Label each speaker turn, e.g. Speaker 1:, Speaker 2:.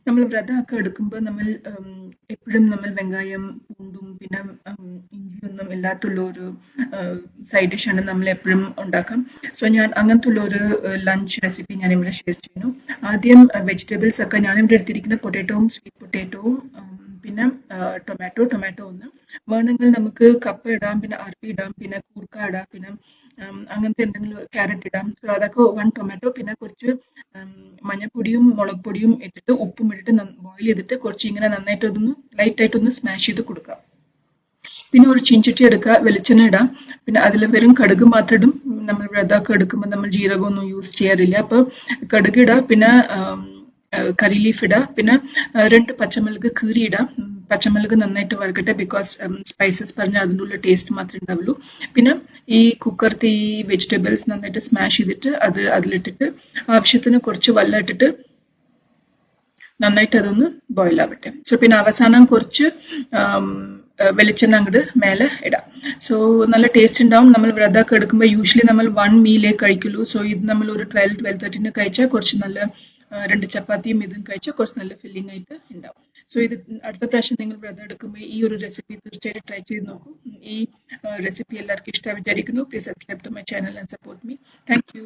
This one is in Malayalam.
Speaker 1: നമ്മൾ വ്രതമൊക്കെ എടുക്കുമ്പോൾ നമ്മൾ എപ്പോഴും നമ്മൾ വെങ്കായം പൂണ്ടും പിന്നെ ഇഞ്ചിയൊന്നും ഇല്ലാത്തുള്ള ഒരു സൈഡ് ഡിഷാണ് നമ്മൾ എപ്പോഴും ഉണ്ടാക്കാം. സോ ഞാൻ അങ്ങനത്തെ ഉള്ള ഒരു ലഞ്ച് റെസിപ്പി ഞാൻ ഇവിടെ ഷെയർ ചെയ്യുന്നു. ആദ്യം വെജിറ്റബിൾസ് ഒക്കെ ഞാനിവിടെ എടുത്തിരിക്കുന്ന പൊട്ടാറ്റോവും സ്വീറ്റ് പൊട്ടാറ്റോവും പിന്നെ ടൊമാറ്റോ ഒന്ന് വേണമെങ്കിൽ നമുക്ക് കപ്പ ഇടാം, പിന്നെ അരബി ഇടാം, പിന്നെ കൂർക്ക ഇടാം, പിന്നെ അങ്ങനത്തെ എന്തെങ്കിലും ക്യാരറ്റ് ഇടാം. സോ അതൊക്കെ 1 ടൊമാറ്റോ പിന്നെ കുറച്ച് മഞ്ഞപ്പൊടിയും മുളക് പൊടിയും ഇട്ടിട്ട് ഉപ്പും ഇട്ടിട്ട് ബോയിൽ ചെയ്തിട്ട് കുറച്ച് ഇങ്ങനെ നന്നായിട്ട് ലൈറ്റ് ആയിട്ടൊന്ന് സ്മാഷ് ചെയ്ത് കൊടുക്കാം. പിന്നെ ഒരു ചീൻചട്ടി എടുക്കുക, വെളിച്ചെണ്ണ ഇടാം, പിന്നെ അതിൽ വെറും കടുക് മാത്രം ഇടും. നമ്മൾ വ്രതമൊക്കെ എടുക്കുമ്പോൾ നമ്മൾ ജീരകമൊന്നും യൂസ് ചെയ്യാറില്ല. അപ്പൊ കടുക് ഇടുക, പിന്നെ കറി ലീഫ് ഇടുക, പിന്നെ 2 പച്ചമുളക് കീറി ഇടാം. പച്ചമുളക് നന്നായിട്ട് വറുക്കട്ടെ, ബിക്കോസ് സ്പൈസസ് പറഞ്ഞാൽ അതിൻ്റെ ഉള്ള ടേസ്റ്റ് മാത്രമേ ഉണ്ടാവുള്ളൂ. പിന്നെ ഈ കുക്കറത്തെ ഈ വെജിറ്റബിൾസ് നന്നായിട്ട് സ്മാഷ് ചെയ്തിട്ട് അതിലിട്ടിട്ട് ആവശ്യത്തിന് കുറച്ച് വെള്ളം ഇട്ടിട്ട് നന്നായിട്ട് അതൊന്ന് ബോയിൽ ആവട്ടെ. സോ പിന്നെ അവസാനം കുറച്ച് വെളിച്ചെണ്ണ അങ്ങോട്ട് മേലെ ഇടാം. സോ നല്ല ടേസ്റ്റ് ഉണ്ടാവും. നമ്മൾ വ്രതമൊക്കെ എടുക്കുമ്പോൾ യൂഷ്വലി നമ്മൾ 1 മീലേ കഴിക്കുള്ളൂ. സോ ഇത് നമ്മൾ ഒരു 12-12:30 കഴിച്ചാൽ കുറച്ച് നല്ല 2 ചപ്പാത്തിയും ഇതും കഴിച്ചാൽ കുറച്ച് നല്ല ഫില്ലിംഗ് ആയിട്ട് ഉണ്ടാവും. സോ ഇത് അടുത്ത പ്രാവശ്യം നിങ്ങൾ വ്രതം എടുക്കുമ്പോൾ ഈ ഒരു റെസിപ്പി തീർച്ചയായിട്ടും ട്രൈ ചെയ്ത് നോക്കൂ. ഈ റെസിപ്പി എല്ലാവർക്കും ഇഷ്ടമായി വിചാരിക്കുന്നു. Please subscribe to my channel and support me. Thank U.